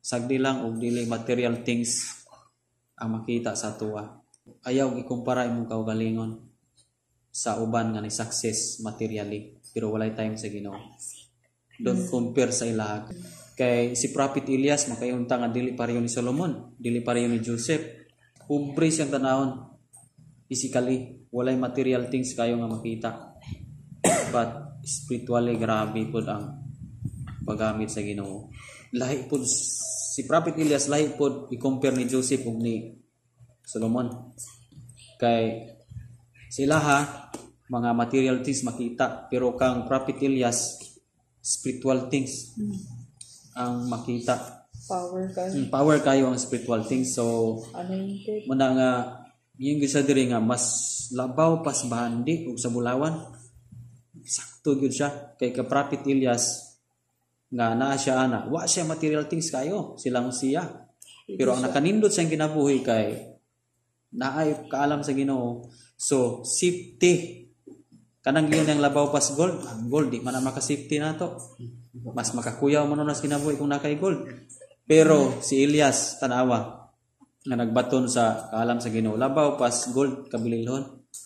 sagdi lang og dili material things ang makita sa tuwa. Ayaw ikumpara imong kaugalingon sa uban nga ni success materially pero walay time sa Ginoo. Don't compare sa ilaha. Kay si Prophet Elias makayunta nga dili pareho ni Solomon, dili pareho ni Joseph. Pobre siyang tanawon. Physically, walay material things kayo nga makita. But spiritually grabe pud ang paggamit sa Ginoo. Lahi pud si Prophet Elias, lahi pud i-compare ni Joseph ug ni Solomon. Kay sila mga material things makita pero kang Prophet Elias spiritual things ang makita. Power kayo ang spiritual things. So muna nga yung gisa diri nga mas labaw pas bahandi ug sa bulawan. Sakto gyud siya kay ka Prophet Elias nga naa siya ana. Wa siya material things kayo, silang siya. Pero ang nakanindot siyang kinabuhi kay naay kaalam sa Ginoo. So safety kanang giyon ang labaw pas gold. Ang gold di man na maka-safety nato. Mas makakuyaw man na sa kinabuhi kung nakay gold. Pero si Elias tanawa nga nagbaton sa kaalam sa Ginoo, labaw pas gold kabililhon.